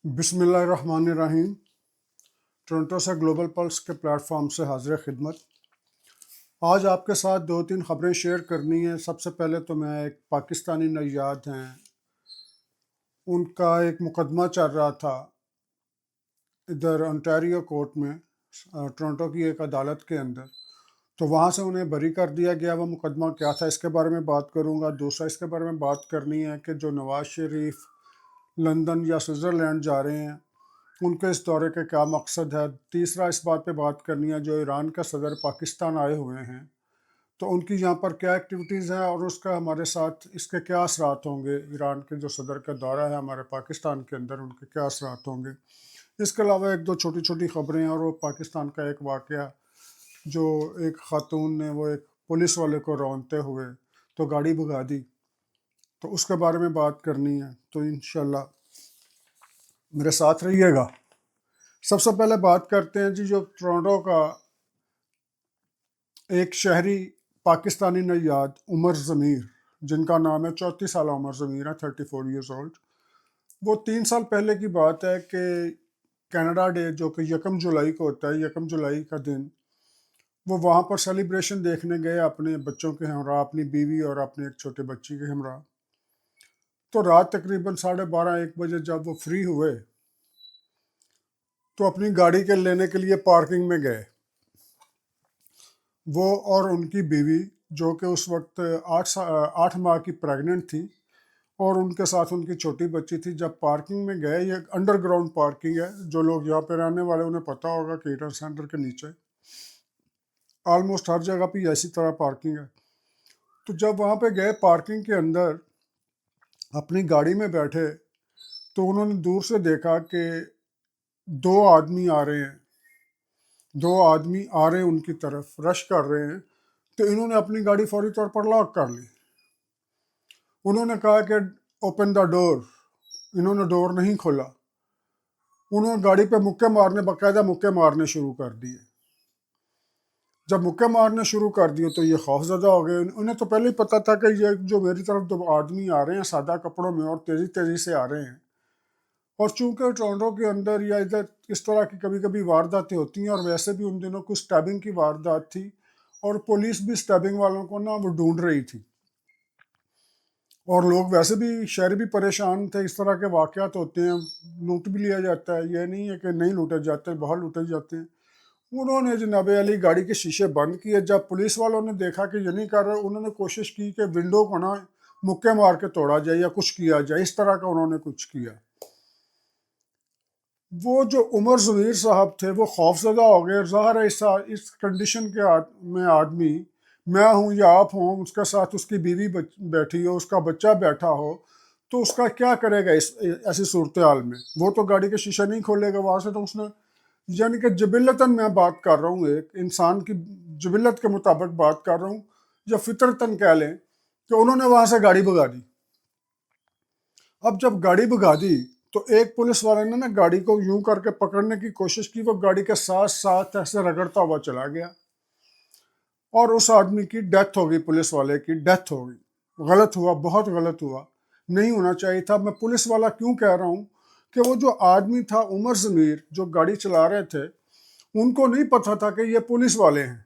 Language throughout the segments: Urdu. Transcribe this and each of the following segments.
بسم اللہ الرحمن الرحیم۔ ٹورنٹو سے گلوبل پلس کے پلیٹ فارم سے حاضر خدمت۔ آج آپ کے ساتھ دو تین خبریں شیئر کرنی ہیں۔ سب سے پہلے تو میں ایک پاکستانی نژاد ہیں، ان کا ایک مقدمہ چل رہا تھا ادھر انٹیریو کورٹ میں، ٹورنٹو کی ایک عدالت کے اندر، تو وہاں سے انہیں بری کر دیا گیا۔ وہ مقدمہ کیا تھا اس کے بارے میں بات کروں گا۔ دوسرا اس کے بارے میں بات کرنی ہے کہ جو نواز شریف لندن یا سوئٹزرلینڈ جا رہے ہیں ان کے اس دورے کا کیا مقصد ہے۔ تیسرا اس بات پہ بات کرنی ہے جو ایران کا صدر پاکستان آئے ہوئے ہیں تو ان کی یہاں پر کیا ایکٹیویٹیز ہیں اور اس کا ہمارے ساتھ اس کے کیا اثرات ہوں گے۔ ایران کے جو صدر کا دورہ ہے ہمارے پاکستان کے اندر، ان کے کیا اثرات ہوں گے۔ اس کے علاوہ ایک دو چھوٹی چھوٹی خبریں اور وہ پاکستان کا ایک واقعہ جو ایک خاتون نے وہ ایک پولیس والے کو رونتے ہوئے تو گاڑی بھگا دی، تو اس کے بارے میں بات کرنی ہے، تو انشاءاللہ میرے ساتھ رہیے گا۔ سب سے پہلے بات کرتے ہیں جو ٹورنٹو کا ایک شہری پاکستانی نژاد عمر ضمیر، جن کا نام ہے 34 سالہ عمر ضمیر ہے، 34 ایئرز اولڈ۔ وہ 3 سال پہلے کی بات ہے کہ کینیڈا ڈے جو کہ 1 جولائی کو ہوتا ہے، 1 جولائی کا دن، وہ وہاں پر سیلیبریشن دیکھنے گئے اپنے بچوں کے ہمراہ، اپنی بیوی اور اپنے ایک چھوٹے بچی کے ہمراہ۔ تو رات تقریباً 12:30-1 بجے جب وہ فری ہوئے تو اپنی گاڑی کے لینے کے لیے پارکنگ میں گئے۔ وہ اور ان کی بیوی جو کہ اس وقت 8 ماہ کی پریگننٹ تھی اور ان کے ساتھ ان کی چھوٹی بچی تھی، جب پارکنگ میں گئے، یہ انڈر گراؤنڈ پارکنگ ہے، جو لوگ یہاں پہ رہنے والے انہیں پتہ ہوگا کہ ایٹر سینٹر کے نیچے آلموسٹ ہر جگہ پہ ایسی طرح پارکنگ ہے۔ تو جب وہاں پہ گئے پارکنگ کے اندر اپنی گاڑی میں بیٹھے تو انہوں نے دور سے دیکھا کہ 2 آدمی آ رہے ہیں، 2 آدمی آ رہے ہیں ان کی طرف، رش کر رہے ہیں۔ تو انہوں نے اپنی گاڑی فوری طور پر لاک کر لی۔ انہوں نے کہا کہ اوپن دا ڈور، انہوں نے ڈور نہیں کھولا۔ انہوں نے گاڑی پہ مکے مارنے، باقاعدہ مکے مارنے شروع کر دیے۔ جب مکے مارنے شروع کر دیے تو یہ خوف زدہ ہو گئے۔ انہیں تو پہلے ہی پتہ تھا کہ یہ جو میری طرف 2 آدمی آ رہے ہیں سادہ کپڑوں میں اور تیزی تیزی سے آ رہے ہیں، اور چونکہ ٹورنٹو کے اندر یا ادھر اس طرح کی کبھی کبھی وارداتیں ہوتی ہیں، اور ویسے بھی ان دنوں کچھ اسٹیبنگ کی واردات تھی اور پولیس بھی اسٹیبنگ والوں کو وہ ڈھونڈ رہی تھی، اور لوگ ویسے بھی شہر بھی پریشان تھے۔ اس طرح کے واقعات ہوتے ہیں، لوٹ بھی لیا جاتا ہے، یہ نہیں ہے کہ نہیں لوٹے جاتے، بہت لوٹے جاتے ہیں۔ انہوں نے جناب علی گاڑی کے شیشے بند کیے۔ جب پولیس والوں نے دیکھا کہ یہ نہیں کر رہے، انہوں نے کوشش کی کہ ونڈو کو مکے مار کے توڑا جائے یا کچھ کیا جائے، اس طرح کا انہوں نے کچھ کیا۔ وہ جو عمر ضمیر صاحب تھے وہ خوف زدہ ہو گئے۔ ظاہر ہے اس کنڈیشن کے میں آدمی، میں ہوں یا آپ ہوں، اس کے ساتھ اس کی بیوی بیٹھی ہو، اس کا بچہ بیٹھا ہو، تو اس کا کیا کرے گا ایسی صورتحال میں؟ وہ تو گاڑی کے شیشے نہیں کھولے گا وہاں سے۔ تو اس نے، یعنی کہ جبلتاً میں بات کر رہا ہوں، ایک انسان کی جبلت کے مطابق بات کر رہا ہوں، یا فطرتاً کہہ لیں، کہ انہوں نے وہاں سے گاڑی بھگا دی۔ اب جب گاڑی بھگا دی تو ایک پولیس والے نے گاڑی کو یوں کر کے پکڑنے کی کوشش کی، وہ گاڑی کے ساتھ ساتھ ایسے رگڑتا ہوا چلا گیا اور اس آدمی کی ڈیتھ ہو گئی، پولیس والے کی ڈیتھ ہو گئی۔ غلط ہوا، بہت غلط ہوا، نہیں ہونا چاہیے تھا۔ میں پولیس والا کیوں کہہ رہا ہوں کہ وہ جو آدمی تھا عمر ضمیر جو گاڑی چلا رہے تھے، ان کو نہیں پتا تھا کہ یہ پولیس والے ہیں۔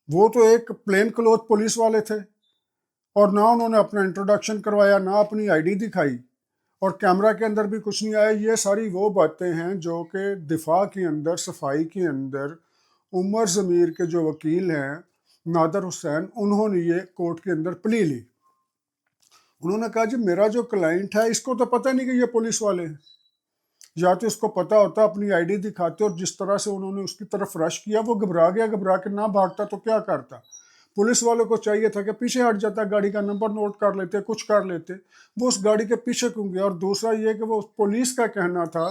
وہ تو ایک پلین کلوتھ پولیس والے تھے، اور نہ انہوں نے اپنا انٹروڈکشن کروایا، نہ اپنی آئی ڈی دکھائی، اور کیمرہ کے اندر بھی کچھ نہیں آیا۔ یہ ساری وہ باتیں ہیں جو کہ دفاع کے اندر، صفائی کے اندر عمر ضمیر کے جو وکیل ہیں نادر حسین، انہوں نے یہ کورٹ کے اندر پلی لی۔ انہوں نے کہا جی میرا جو کلائنٹ ہے اس کو تو پتہ نہیں کہ یہ پولیس والے ہیں، یا تو اس کو پتہ ہوتا اپنی آئی ڈی دکھاتے، اور جس طرح سے انہوں نے اس کی طرف رش کیا، وہ گھبرا گیا، گھبرا کے نہ بھاگتا تو کیا کرتا؟ پولیس والوں کو چاہیے تھا کہ پیچھے ہٹ جاتا، گاڑی کا نمبر نوٹ کر لیتے، کچھ کر لیتے۔ وہ اس گاڑی کے پیچھے کیوں گیا؟ اور دوسرا یہ کہ وہ پولیس کا کہنا تھا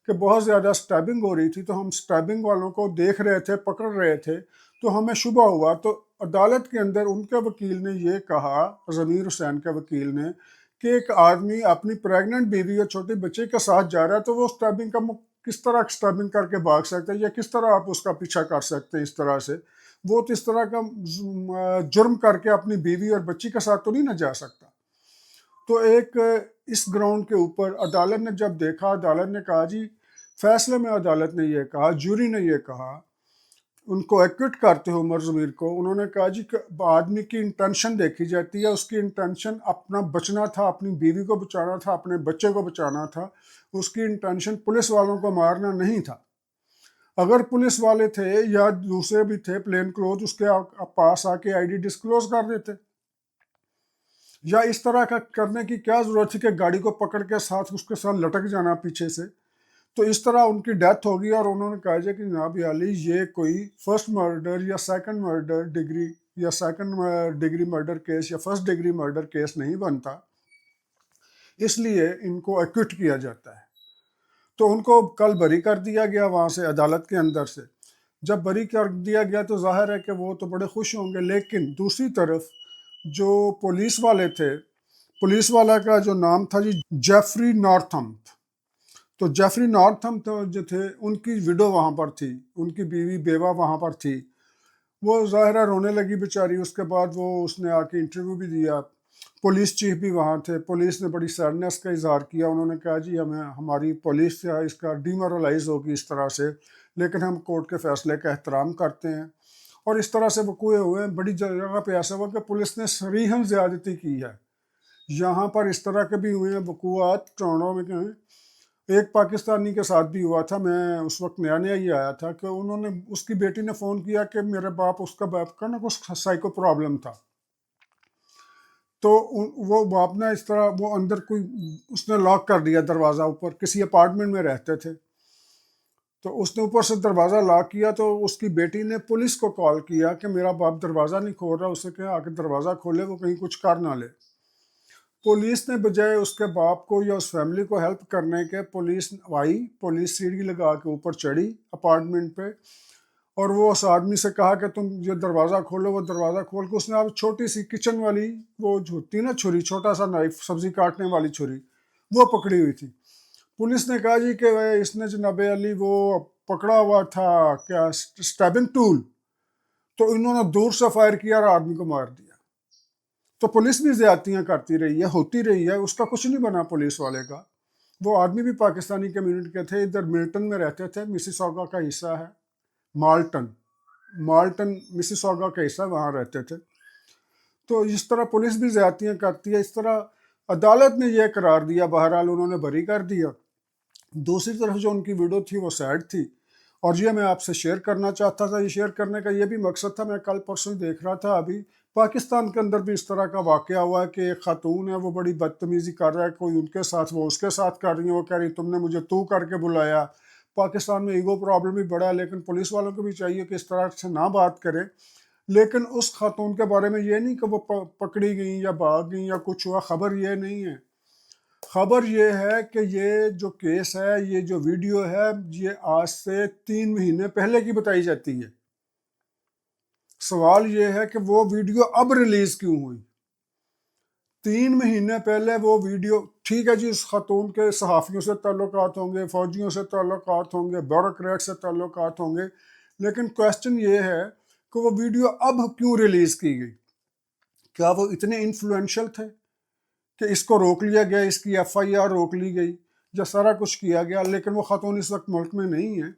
کہ بہت زیادہ سٹیبنگ ہو رہی تھی، تو ہم سٹیبنگ والوں کو دیکھ رہے تھے، پکڑ رہے تھے، تو ہمیں شبہ ہوا۔ تو عدالت کے اندر ان کے وکیل نے یہ کہا، ضمیر حسین کے وکیل نے، کہ ایک آدمی اپنی پریگننٹ بیوی اور چھوٹے بچے کے ساتھ جا رہا ہے تو وہ سٹیبنگ کا کس طرح سٹیبنگ کر کے بھاگ سکتے ہیں، یا کس طرح آپ اس کا پیچھا کر سکتے ہیں اس طرح سے؟ وہ تو اس طرح کا جرم کر کے اپنی بیوی اور بچی کے ساتھ تو نہیں نہ جا سکتا۔ تو ایک اس گراؤنڈ کے اوپر عدالت نے جب دیکھا، عدالت نے کہا جی فیصلے میں عدالت نے یہ کہا، جوری نے یہ کہا، ان کو ایکوٹ کرتے ہو عمر ضمیر کو، انہوں نے کہا جی کہ آدمی کی انٹینشن دیکھی جاتی ہے، اس کی انٹینشن اپنا بچنا تھا، اپنی بیوی کو بچانا تھا، اپنے بچے کو بچانا تھا، اس کی انٹینشن پولیس والوں کو مارنا نہیں تھا۔ اگر پولیس والے تھے یا دوسرے بھی تھے پلین کلوتھ، اس کے پاس آ کے آئی ڈی ڈسکلوز کر دیتے، یا اس طرح کا کرنے کی کیا ضرورت تھی کہ گاڑی کو پکڑ کے ساتھ اس کے ساتھ لٹک جانا پیچھے سے۔ تو اس طرح ان کی ڈیتھ ہوگی، اور انہوں نے کہا کہ جناب عالی یہ کوئی فرسٹ مرڈر یا سیکنڈ مرڈر ڈگری یا سیکنڈ ڈگری مرڈر کیس یا فرسٹ ڈگری مرڈر کیس نہیں بنتا، اس لیے ان کو ایکوٹ کیا جاتا ہے۔ تو ان کو کل بری کر دیا گیا وہاں سے عدالت کے اندر سے۔ جب بری کر دیا گیا تو ظاہر ہے کہ وہ تو بڑے خوش ہوں گے، لیکن دوسری طرف جو پولیس والے تھے، پولیس والا کا جو نام تھا جی جیفری نارتھم، تو جیفری نارتھم جو تھے ان کی ویڈو وہاں پر تھی، ان کی بیوی بیوہ وہاں پر تھی، وہ ظاہرہ رونے لگی بیچاری۔ اس کے بعد اس نے آ کے انٹرویو بھی دیا، پولیس چیف بھی وہاں تھے، پولیس نے بڑی سیڈنس کا اظہار کیا، انہوں نے کہا جی ہماری پولیس اس کا ڈیمورلائز ہوگی اس طرح سے، لیکن ہم کورٹ کے فیصلے کا احترام کرتے ہیں۔ اور اس طرح سے وقوع ہوئے ہیں، بڑی جگہ پہ ایسا ہوا کہ پولیس نے صریحاً زیادتی کی ہے۔ یہاں پر اس طرح کے بھی ہوئے ہیں وقوعات ٹورانٹو میں کہیں، ایک پاکستانی کے ساتھ بھی ہوا تھا، میں اس وقت نیا نیا ہی آیا تھا، کہ انہوں نے اس کی بیٹی نے فون کیا کہ میرے اس کا باپ کا نا کچھ سائیکو پرابلم تھا، تو وہ باپ نے اس طرح وہ اندر کوئی اس نے لاک کر دیا دروازہ، اوپر کسی اپارٹمنٹ میں رہتے تھے، تو اس نے اوپر سے دروازہ لاک کیا، تو اس کی بیٹی نے پولیس کو کال کیا کہ میرا باپ دروازہ نہیں کھول رہا، اسے کہا آ کے دروازہ کھولے، وہ کہیں کچھ کر نہ لے۔ پولیس نے بجائے اس کے باپ کو یا اس فیملی کو ہیلپ کرنے کے، پولیس آئی، پولیس سیڑھی لگا کے اوپر چڑھی اپارٹمنٹ پہ، اور وہ اس آدمی سے کہا کہ تم یہ دروازہ کھولو، وہ دروازہ کھول کے اس نے آپ چھوٹی سی کچن والی وہ جو ہوتی نا چھری، چھوٹا سا نائف سبزی کاٹنے والی چھری، وہ پکڑی ہوئی تھی۔ پولیس نے کہا جی کہ اس نے جناب علی وہ پکڑا ہوا تھا کیا اسٹیبنگ ٹول، تو انہوں نے دور سے فائر کیا اور آدمی کو مار دیا۔ تو پولیس بھی زیادتیاں کرتی رہی ہے، ہوتی رہی ہے، اس کا کچھ نہیں بنا پولیس والے کا۔ وہ آدمی بھی پاکستانی کمیونٹی کے تھے، ادھر ملٹن میں رہتے تھے، مسیساگا کا حصہ ہے، مالٹن مسیساگا کا حصہ، وہاں رہتے تھے۔ تو اس طرح پولیس بھی زیادتیاں کرتی ہے، اس طرح عدالت نے یہ قرار دیا، بہرحال انہوں نے بری کر دیا۔ دوسری طرف جو ان کی ویڈیو تھی وہ سیڈ تھی، اور یہ میں آپ سے شیئر کرنا چاہتا تھا۔ یہ شیئر کرنے کا یہ بھی مقصد تھا، میں کل پرسوں دیکھ رہا تھا، ابھی پاکستان کے اندر بھی اس طرح کا واقعہ ہوا ہے کہ ایک خاتون ہے، وہ بڑی بدتمیزی کر رہا ہے، کوئی ان کے ساتھ، وہ اس کے ساتھ کر رہی ہے، وہ کہہ رہی تم نے مجھے تو کر کے بلایا۔ پاکستان میں ایگو پرابلم بھی بڑا ہے، لیکن پولیس والوں کو بھی چاہیے کہ اس طرح سے نہ بات کریں۔ لیکن اس خاتون کے بارے میں یہ نہیں کہ وہ پکڑی گئیں یا بھاگ گئیں یا کچھ ہوا، خبر یہ نہیں ہے۔ خبر یہ ہے کہ یہ جو کیس ہے، یہ جو ویڈیو ہے، یہ آج سے 3 مہینے پہلے کی بتائی جاتی ہے۔ سوال یہ ہے کہ وہ ویڈیو اب ریلیز کیوں ہوئی؟ 3 مہینے پہلے وہ ویڈیو، ٹھیک ہے جی، اس خاتون کے صحافیوں سے تعلقات ہوں گے، فوجیوں سے تعلقات ہوں گے، بیوروکریٹ سے تعلقات ہوں گے، لیکن کویسچن یہ ہے کہ وہ ویڈیو اب کیوں ریلیز کی گئی؟ کیا وہ اتنے انفلوئنشل تھے کہ اس کو روک لیا گیا، اس کی ایف آئی آر روک لی گئی، یا سارا کچھ کیا گیا؟ لیکن وہ خاتون اس وقت ملک میں نہیں ہے۔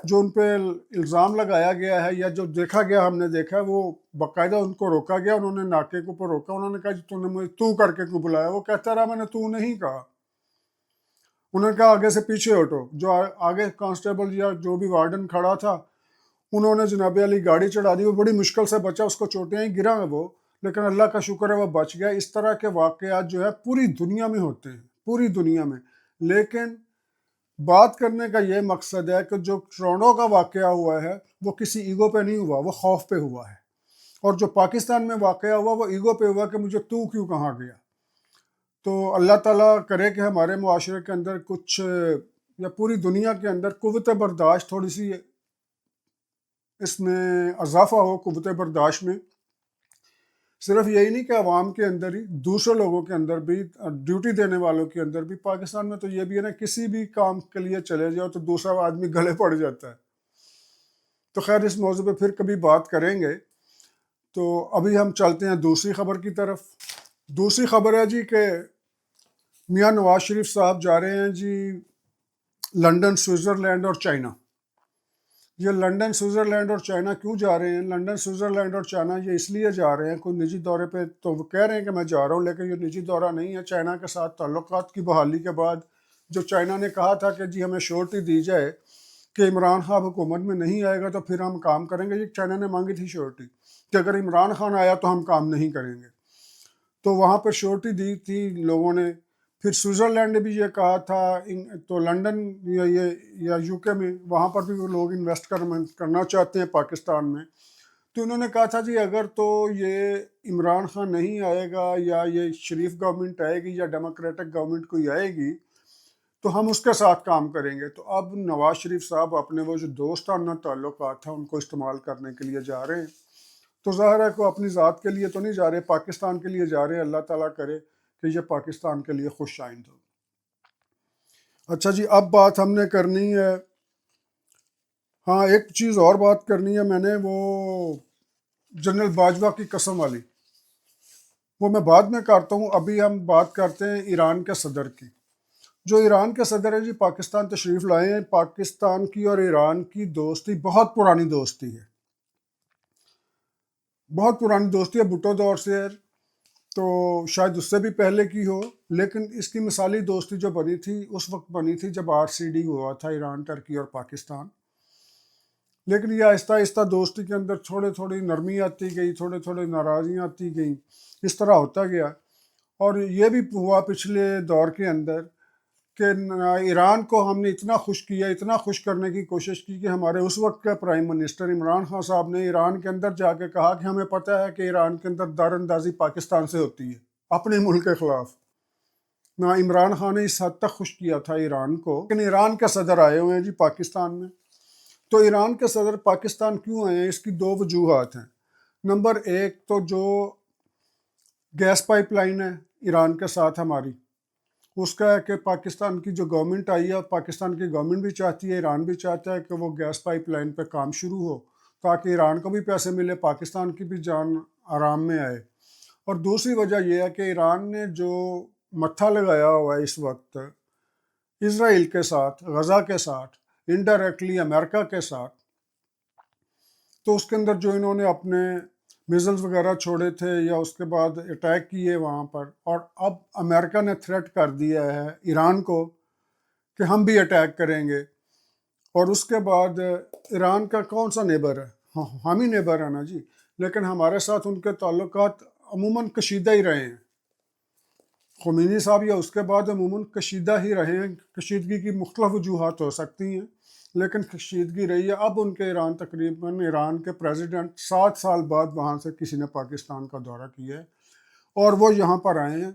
جو ان پہ الزام لگایا گیا ہے یا جو دیکھا گیا، ہم نے دیکھا، وہ باقاعدہ ان کو روکا گیا، انہوں نے ناکے کے اوپر روکا، انہوں نے کہا جی تم نے مجھے تو کر کے کیوں بلایا؟ وہ کہتا رہا میں نے تو نہیں کہا۔ انہوں نے کہا آگے سے پیچھے ہٹو۔ جو آگے کانسٹیبل یا جو بھی وارڈن کھڑا تھا، انہوں نے جناب علی گاڑی چڑھا دی، وہ بڑی مشکل سے بچا، اس کو چوٹیں ہی گرا ہے وہ، لیکن اللہ کا شکر ہے وہ بچ گیا۔ اس طرح کے واقعات جو ہے پوری دنیا میں ہوتے ہیں، پوری دنیا میں۔ لیکن بات کرنے کا یہ مقصد ہے کہ جو ٹورانٹو کا واقعہ ہوا ہے وہ کسی ایگو پہ نہیں ہوا، وہ خوف پہ ہوا ہے، اور جو پاکستان میں واقعہ ہوا وہ ایگو پہ ہوا کہ مجھے تو کیوں کہاں گیا۔ تو اللہ تعالیٰ کرے کہ ہمارے معاشرے کے اندر کچھ، یا پوری دنیا کے اندر، قوت برداشت تھوڑی سی اس میں اضافہ ہو، قوت برداشت میں۔ صرف یہی نہیں کہ عوام کے اندر ہی، دوسرے لوگوں کے اندر بھی، ڈیوٹی دینے والوں کے اندر بھی۔ پاکستان میں تو یہ بھی ہے نا، کسی بھی کام کے لیے چلے جاؤ تو دوسرا آدمی گلے پڑ جاتا ہے۔ تو خیر اس موضوع پہ پھر کبھی بات کریں گے۔ تو ابھی ہم چلتے ہیں دوسری خبر کی طرف۔ دوسری خبر ہے جی کہ میاں نواز شریف صاحب جا رہے ہیں جی لنڈن، سوئٹزرلینڈ اور چائنا۔ یہ لنڈن، سوئٹزرلینڈ اور چائنا کیوں جا رہے ہیں؟ لنڈن، سوئٹزرلینڈ اور چائنا یہ اس لیے جا رہے ہیں، کوئی نجی دورے پہ تو وہ کہہ رہے ہیں کہ میں جا رہا ہوں، لیکن یہ نجی دورہ نہیں ہے۔ چائنا کے ساتھ تعلقات کی بحالی کے بعد جو چائنا نے کہا تھا کہ جی ہمیں شورٹی دی جائے کہ عمران خان حکومت میں نہیں آئے گا تو پھر ہم کام کریں گے، یہ چائنا نے مانگی تھی شورٹی کہ اگر عمران خان آیا تو ہم کام نہیں کریں گے، تو وہاں پر شورٹی دی تھی لوگوں نے۔ پھر سوئٹزرلینڈ نے بھی یہ کہا تھا، تو لنڈن یا یو کے میں وہاں پر بھی وہ لوگ انویسٹ کرنا چاہتے ہیں پاکستان میں، تو انہوں نے کہا تھا جی اگر تو یہ عمران خان نہیں آئے گا یا یہ شریف گورنمنٹ آئے گی یا ڈیموکریٹک گورنمنٹ کوئی آئے گی تو ہم اس کے ساتھ کام کریں گے۔ تو اب نواز شریف صاحب اپنے وہ جو دوستانہ تعلقات ہیں ان کو استعمال کرنے کے لیے جا رہے ہیں، تو ظاہر ہے کہ اپنی ذات کے لیے تو نہیں جا رہے، پاکستان کے لیے جا رہے ہیں۔ اللہ تعالیٰ کرے کہ یہ پاکستان کے لیے خوش آئند ہو۔ اچھا جی، اب بات ہم نے کرنی ہے، ہاں ایک چیز اور بات کرنی ہے میں نے، وہ جنرل باجوہ کی قسم والی، وہ میں بعد میں کرتا ہوں۔ ابھی ہم بات کرتے ہیں ایران کے صدر کی۔ جو ایران کے صدر ہیں جی پاکستان تشریف لائے ہیں۔ پاکستان کی اور ایران کی دوستی بہت پرانی دوستی ہے، بہت پرانی دوستی ہے، بھٹو دور سے ہے، تو شاید اس سے بھی پہلے کی ہو، لیکن اس کی مثالی دوستی جو بنی تھی اس وقت بنی تھی جب RCD ہوا تھا، ایران، ترکی اور پاکستان۔ لیکن یہ آہستہ آہستہ دوستی کے اندر تھوڑی نرمی آتی گئی، تھوڑے ناراضیاں آتی گئیں، اس طرح ہوتا گیا۔ اور یہ بھی ہوا پچھلے دور کے اندر کہ ایران کو ہم نے اتنا خوش کیا، اتنا خوش کرنے کی کوشش کی کہ ہمارے اس وقت کے پرائم منسٹر عمران خان صاحب نے ایران کے اندر جا کے کہا کہ ہمیں پتہ ہے کہ ایران کے اندر دار اندازی پاکستان سے ہوتی ہے اپنے ملک کے خلاف۔ نہ عمران خان نے اس حد تک خوش کیا تھا ایران کو، لیکن ایران کے صدر آئے ہوئے ہیں جی پاکستان میں۔ تو ایران کے صدر پاکستان کیوں آئے ہیں؟ اس کی دو وجوہات ہیں۔ نمبر ایک تو جو گیس پائپ لائن ہے ایران کے ساتھ ہماری، اس کا ہے کہ پاکستان کی جو گورنمنٹ آئی ہے، پاکستان کی گورنمنٹ بھی چاہتی ہے، ایران بھی چاہتا ہے کہ وہ گیس پائپ لائن پہ کام شروع ہو تاکہ ایران کو بھی پیسے ملے، پاکستان کی بھی جان آرام میں آئے۔ اور دوسری وجہ یہ ہے کہ ایران نے جو متھا لگایا ہوا ہے اس وقت اسرائیل کے ساتھ، غزہ کے ساتھ، انڈائریکٹلی امریکہ کے ساتھ، تو اس کے اندر جو انہوں نے اپنے میزلز وغیرہ چھوڑے تھے یا اس کے بعد اٹیک کیے وہاں پر، اور اب امریکہ نے تھریٹ کر دیا ہے ایران کو کہ ہم بھی اٹیک کریں گے۔ اور اس کے بعد ایران کا کون سا نیبر ہے؟ ہم ہی نیبر ہیں نا جی، لیکن ہمارے ساتھ ان کے تعلقات عموماً کشیدہ ہی رہے ہیں۔ خمینی صاحب یا اس کے بعد عموماً کشیدہ ہی رہے ہیں۔ کشیدگی کی مختلف وجوہات ہو سکتی ہیں لیکن کشیدگی رہی ہے۔ اب ان کے ایران تقریباً ایران کے پریزیڈنٹ 7 سال بعد وہاں سے کسی نے پاکستان کا دورہ کیا ہے اور وہ یہاں پر آئے ہیں،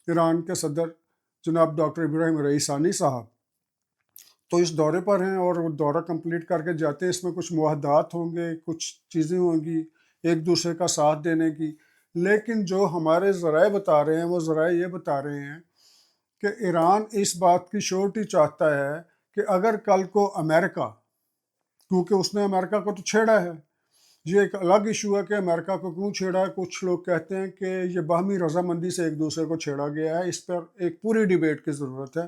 ایران کے صدر جناب ڈاکٹر ابراہیم رئیسانی صاحب، تو اس دورے پر ہیں اور وہ دورہ کمپلیٹ کر کے جاتے ہیں۔ اس میں کچھ معاہدات ہوں گے، کچھ چیزیں ہوں گی ایک دوسرے کا ساتھ دینے کی، لیکن جو ہمارے ذرائع بتا رہے ہیں وہ ذرائع یہ بتا رہے ہیں کہ ایران اس بات کی شورٹی چاہتا ہے کہ اگر کل کو امریکہ، کیونکہ اس نے امریکہ کو تو چھیڑا ہے، یہ ایک الگ ایشو ہے کہ امریکہ کو کیوں چھیڑا ہے۔ کچھ لوگ کہتے ہیں کہ یہ باہمی رضامندی سے ایک دوسرے کو چھیڑا گیا ہے، اس پر ایک پوری ڈیبیٹ کی ضرورت ہے،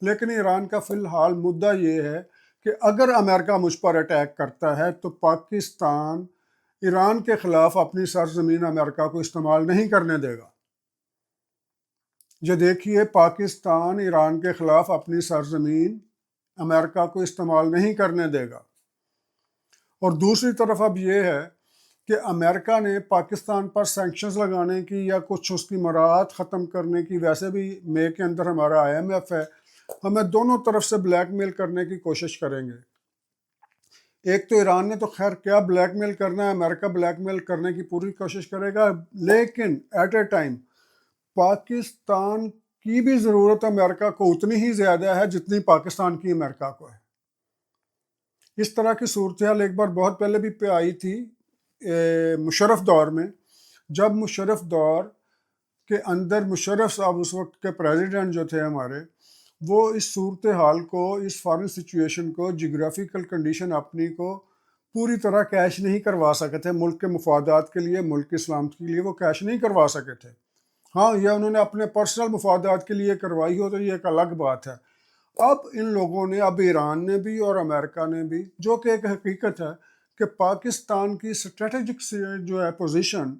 لیکن ایران کا فی الحال مدعا یہ ہے کہ اگر امریکہ مجھ پر اٹیک کرتا ہے تو پاکستان ایران کے خلاف اپنی سرزمین امریکہ کو استعمال نہیں کرنے دے گا۔ یہ دیکھیے، پاکستان ایران کے خلاف اپنی سرزمین امریکہ کو استعمال نہیں کرنے دے گا۔ اور دوسری طرف اب یہ ہے کہ امریکہ نے پاکستان پر سینکشنز لگانے کی یا کچھ اس کی مراعات ختم کرنے کی، ویسے بھی مئی کے اندر ہمارا IMF ہے، ہمیں دونوں طرف سے بلیک میل کرنے کی کوشش کریں گے۔ ایک تو ایران نے تو خیر کیا بلیک میل کرنا ہے، امریکہ بلیک میل کرنے کی پوری کوشش کرے گا، لیکن ایٹ اے ٹائم پاکستان کی بھی ضرورت امریکہ کو اتنی ہی زیادہ ہے جتنی پاکستان کی امریکہ کو ہے۔ اس طرح کی صورتحال ایک بار بہت پہلے بھی آئی تھی مشرف دور میں، جب مشرف دور کے اندر مشرف صاحب اس وقت کے پریزیڈنٹ جو تھے ہمارے، وہ اس صورتحال کو، اس فارن سچویشن کو، جغرافیکل کنڈیشن اپنی کو پوری طرح کیش نہیں کروا سکے تھے، ملک کے مفادات کے لیے، ملک کی سلامتی کے لیے وہ کیش نہیں کروا سکے تھے۔ ہاں یہ انہوں نے اپنے پرسنل مفادات کے لیے کروائی ہو تو یہ ایک الگ بات ہے۔ اب ان لوگوں نے، اب ایران نے بھی اور امریکہ نے بھی، جو کہ ایک حقیقت ہے کہ پاکستان کی اسٹریٹجک جو ہے پوزیشن،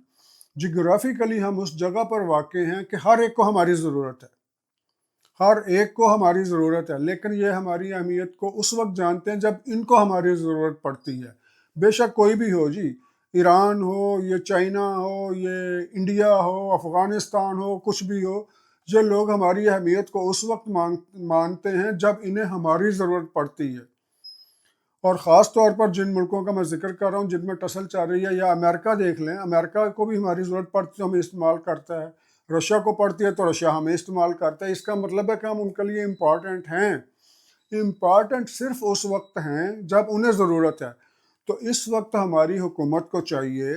جغرافیکلی ہم اس جگہ پر واقع ہیں کہ ہر ایک کو ہماری ضرورت ہے، ہر ایک کو ہماری ضرورت ہے، لیکن یہ ہماری اہمیت کو اس وقت جانتے ہیں جب ان کو ہماری ضرورت پڑتی ہے۔ بے شک کوئی بھی ہو جی، ایران ہو، یہ چائنا ہو، یہ انڈیا ہو، افغانستان ہو، کچھ بھی ہو، یہ لوگ ہماری اہمیت کو اس وقت مانتے ہیں جب انہیں ہماری ضرورت پڑتی ہے۔ اور خاص طور پر جن ملکوں کا میں ذکر کر رہا ہوں جن میں ٹسل چل رہی ہے، یا امریکہ دیکھ لیں، امریکہ کو بھی ہماری ضرورت پڑتی ہے تو ہمیں استعمال کرتا ہے، رشیا کو پڑتی ہے تو رشیا ہمیں استعمال کرتا ہے۔ اس کا مطلب ہے کہ ہم ان کے لیے امپورٹنٹ ہیں، امپورٹنٹ صرف اس وقت ہیں جب انہیں ضرورت ہے۔ تو اس وقت ہماری حکومت کو چاہیے،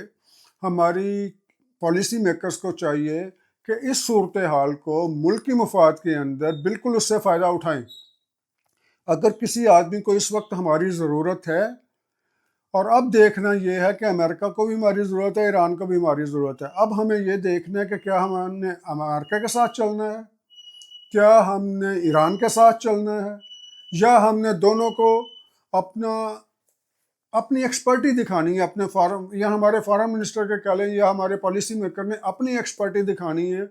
ہماری پالیسی میکرز کو چاہیے کہ اس صورتحال کو ملکی مفاد کے اندر بالکل اس سے فائدہ اٹھائیں۔ اگر کسی آدمی کو اس وقت ہماری ضرورت ہے، اور اب دیکھنا یہ ہے کہ امریکہ کو بھی ہماری ضرورت ہے، ایران کو بھی ہماری ضرورت ہے، اب ہمیں یہ دیکھنا ہے کہ کیا ہم نے امریکہ کے ساتھ چلنا ہے، کیا ہم نے ایران کے ساتھ چلنا ہے، یا ہم نے دونوں کو اپنی ایکسپرٹی دکھانی ہے، اپنے فارم، یا ہمارے فارم منسٹر کے کہہ لیں یا ہمارے پالیسی میکر نے اپنی ایکسپرٹی دکھانی ہے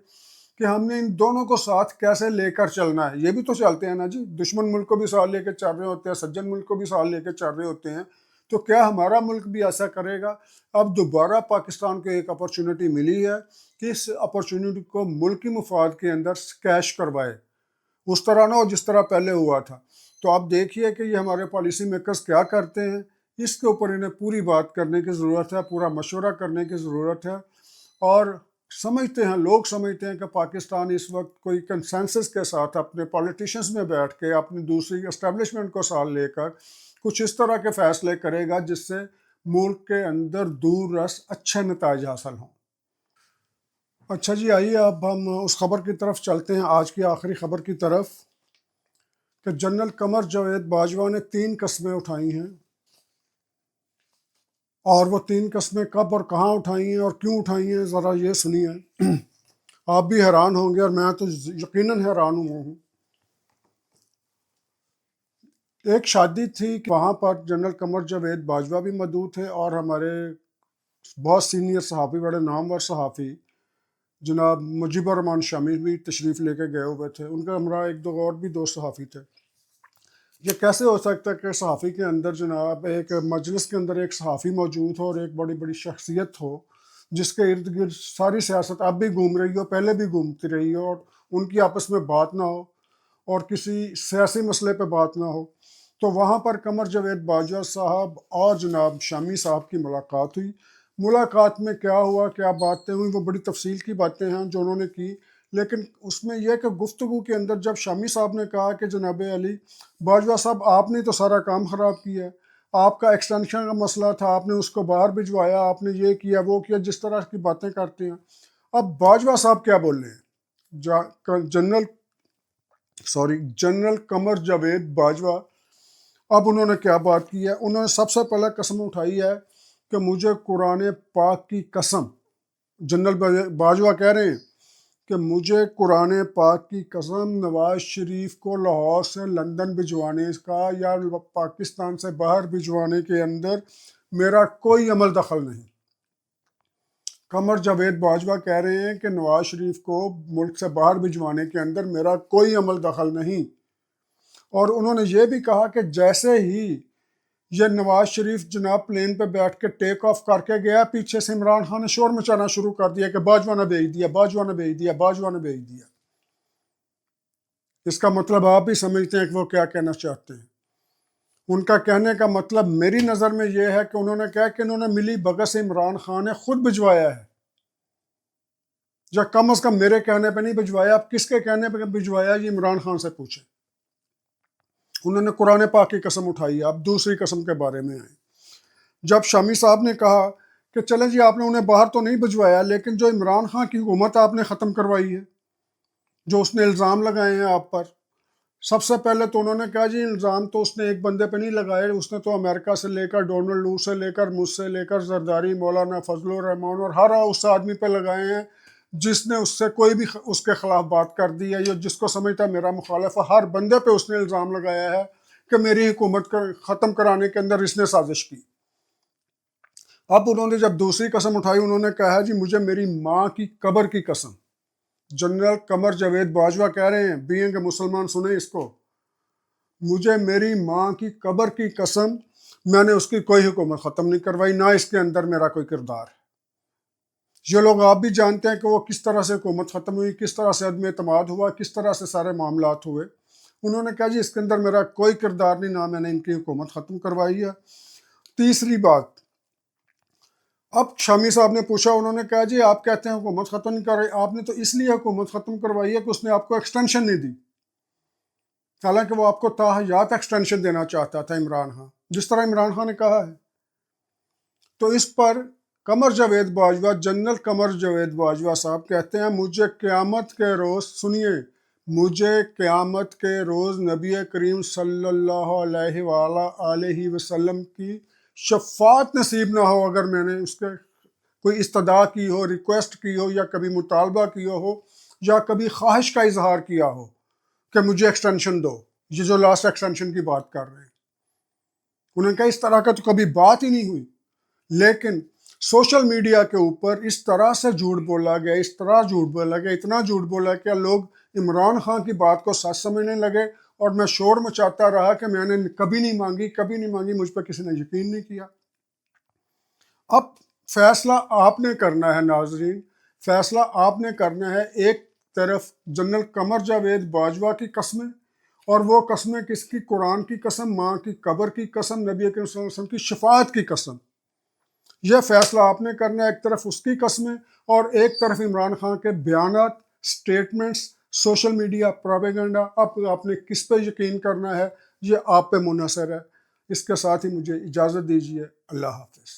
کہ ہم نے ان دونوں کو ساتھ کیسے لے کر چلنا ہے۔ یہ بھی تو چلتے ہیں نا جی، دشمن ملک کو بھی ساتھ لے کے چل رہے ہوتے ہیں، سجن ملک کو بھی ساتھ لے کے چل رہے ہوتے ہیں، تو کیا ہمارا ملک بھی ایسا کرے گا؟ اب دوبارہ پاکستان کو ایک اپرچونٹی ملی ہے کہ اس اپرچونٹی کو ملکی مفاد کے اندر کیش کروائے، اس طرح نہ ہو جس طرح پہلے ہوا تھا۔ تو آپ دیکھیے کہ یہ ہمارے پالیسی میکرز کیا کرتے ہیں، اس کے اوپر انہیں پوری بات کرنے کی ضرورت ہے، پورا مشورہ کرنے کی ضرورت ہے۔ اور سمجھتے ہیں، لوگ سمجھتے ہیں کہ پاکستان اس وقت کوئی کنسنسس کے ساتھ اپنے پولیٹیشنز میں بیٹھ کے اپنی دوسری اسٹیبلشمنٹ کو ساتھ لے کر کچھ اس طرح کے فیصلے کرے گا جس سے ملک کے اندر دور رس اچھے نتائج حاصل ہوں۔ اچھا جی، آئیے اب ہم اس خبر کی طرف چلتے ہیں، آج کی آخری خبر کی طرف، کہ جنرل قمر جاوید باجوہ نے 3 قسمیں اٹھائی ہیں، اور وہ 3 قسمیں کب اور کہاں اٹھائی ہیں اور کیوں اٹھائی ہیں، ذرا یہ سنیے۔ آپ بھی حیران ہوں گے اور میں تو یقیناً حیران ہوں۔ ایک شادی تھی کہ وہاں پر جنرل قمر جاوید باجوہ بھی موجود تھے، اور ہمارے بہت سینئر صحافی، بڑے نامور صحافی جناب مجیب الرحمان شامی بھی تشریف لے کے گئے ہوئے تھے، ان کے ہمراہ ایک دو اور بھی 2 صحافی تھے۔ یہ کیسے ہو سکتا ہے کہ صحافی کے اندر جناب ایک مجلس کے اندر ایک صحافی موجود ہو اور ایک بڑی بڑی شخصیت ہو جس کے ارد گرد ساری سیاست اب بھی گھوم رہی ہو، پہلے بھی گھومتی رہی ہو، اور ان کی آپس میں بات نہ ہو اور کسی سیاسی مسئلے پہ بات نہ ہو؟ تو وہاں پر قمر جاوید باجوہ صاحب اور جناب شامی صاحب کی ملاقات ہوئی۔ ملاقات میں کیا ہوا، کیا باتیں ہوئیں، وہ بڑی تفصیل کی باتیں ہیں جو انہوں نے کی، لیکن اس میں یہ کہ گفتگو کے اندر جب شامی صاحب نے کہا کہ جناب علی باجوہ صاحب، آپ نے تو سارا کام خراب کیا ہے، آپ کا ایکسٹینشن کا مسئلہ تھا، آپ نے اس کو باہر بھجوایا، آپ نے یہ کیا وہ کیا، جس طرح کی باتیں کرتے ہیں۔ اب باجوہ صاحب کیا بول رہے ہیں، جنرل قمر جاوید باجوہ، اب انہوں نے کیا بات کی ہے؟ انہوں نے سب سے پہلے قسم اٹھائی ہے کہ مجھے قرآن پاک کی قسم، جنرل باجوہ کہہ رہے ہیں کہ مجھے قرآن پاک کی قسم نواز شریف کو لاہور سے لندن بھجوانے کا یا پاکستان سے باہر بھجوانے کے اندر میرا کوئی عمل دخل نہیں۔ قمر جاوید باجوہ کہہ رہے ہیں کہ نواز شریف کو ملک سے باہر بھجوانے کے اندر میرا کوئی عمل دخل نہیں، اور انہوں نے یہ بھی کہا کہ جیسے ہی یہ نواز شریف جناب پلین پہ بیٹھ کے ٹیک آف کر کے گیا، پیچھے سے عمران خان نے شور مچانا شروع کر دیا کہ باجوہ نے بھیج دیا، باجوہ نے بھیج دیا، باجوہ نے بھیج دیا۔ اس کا مطلب آپ بھی سمجھتے ہیں کہ وہ کیا کہنا چاہتے ہیں۔ ان کا کہنے کا مطلب میری نظر میں یہ ہے کہ انہوں نے کہا کہ انہوں نے ملی بھگت سے عمران خان نے خود بھجوایا ہے، یا کم از کم میرے کہنے پہ نہیں بھجوایا، اب کس کے کہنے پہ بھجوایا یہ عمران خان سے پوچھیں۔ انہوں نے قرآن پاک کی قسم اٹھائی ہے۔ اب دوسری قسم کے بارے میں آئیں۔ جب شامی صاحب نے کہا کہ چلیں جی، آپ نے انہیں باہر تو نہیں بھجوایا، لیکن جو عمران خان کی حکومت آپ نے ختم کروائی ہے، جو اس نے الزام لگائے ہیں آپ پر، سب سے پہلے تو انہوں نے کہا جی الزام تو اس نے ایک بندے پہ نہیں لگائے، اس نے تو امریکہ سے لے کر ڈونلڈ لو سے لے کر مجھ سے لے کر زرداری، مولانا فضل الرحمان اور ہر اس آدمی پہ لگائے ہیں جس نے اس سے کوئی بھی اس کے خلاف بات کر دی ہے یا جس کو سمجھتا ہے میرا مخالف ہے، ہر بندے پہ اس نے الزام لگایا ہے کہ میری حکومت ختم کرانے کے اندر اس نے سازش کی۔ اب انہوں نے جب دوسری قسم اٹھائی، انہوں نے کہا جی مجھے میری ماں کی قبر کی قسم۔ جنرل قمر جاوید باجوہ کہہ رہے ہیں، بینگ اے مسلمان، سنیں اس کو، مجھے میری ماں کی قبر کی قسم، میں نے اس کی کوئی حکومت ختم نہیں کروائی، نہ اس کے اندر میرا کوئی کردار ہے۔ یہ لوگ آپ بھی جانتے ہیں کہ وہ کس طرح سے حکومت ختم ہوئی، کس طرح سے عدم اعتماد ہوا، کس طرح سے سارے معاملات ہوئے۔ انہوں نے کہا جی اس کے اندر میرا کوئی کردار نہیں، نہ میں نے ان کی حکومت ختم کروائی ہے۔ تیسری بات، اب شامی صاحب نے پوچھا، انہوں نے کہا جی آپ کہتے ہیں حکومت ختم نہیں کر رہی، آپ نے تو اس لیے حکومت ختم کروائی ہے کہ اس نے آپ کو ایکسٹینشن نہیں دی، حالانکہ وہ آپ کو تاحیات ایکسٹینشن دینا چاہتا تھا عمران خان، جس طرح عمران خان نے کہا ہے۔ تو اس پر قمر جاوید باجوہ، جنرل قمر جاوید باجوہ صاحب کہتے ہیں مجھے قیامت کے روز، سنیے، مجھے قیامت کے روز نبی کریم صلی اللہ علیہ وآلہ وسلم کی شفاعت نصیب نہ ہو اگر میں نے اس کے کوئی استدعا کی ہو، ریکویسٹ کی ہو، یا کبھی مطالبہ کیا ہو، یا کبھی خواہش کا اظہار کیا ہو کہ مجھے ایکسٹینشن دو، یہ جو لاسٹ ایکسٹینشن کی بات کر رہے ہیں۔ انہوں نے کہا اس طرح کا تو کبھی بات ہی نہیں ہوئی، لیکن سوشل میڈیا کے اوپر اس طرح سے جھوٹ بولا گیا، اس طرح جھوٹ بولا گیا، اتنا جھوٹ بولا کہ لوگ عمران خان کی بات کو سچ سمجھنے لگے، اور میں شور مچاتا رہا کہ میں نے کبھی نہیں مانگی، کبھی نہیں مانگی، مجھ پہ کسی نے یقین نہیں کیا۔ اب فیصلہ آپ نے کرنا ہے ناظرین، فیصلہ آپ نے کرنا ہے۔ ایک طرف جنرل قمر جاوید باجوہ کی قسمیں، اور وہ قسمیں کس کی؟ قرآن کی قسم، ماں کی قبر کی قسم، نبی کریم صلی اللہ علیہ وسلم کی شفاعت کی قسم۔ یہ فیصلہ آپ نے کرنا ہے، ایک طرف اس کی قسمیں اور ایک طرف عمران خان کے بیانات، سٹیٹمنٹس، سوشل میڈیا پروپیگنڈا۔ اب آپ نے کس پہ یقین کرنا ہے، یہ آپ پہ منحصر ہے۔ اس کے ساتھ ہی مجھے اجازت دیجیے، اللہ حافظ۔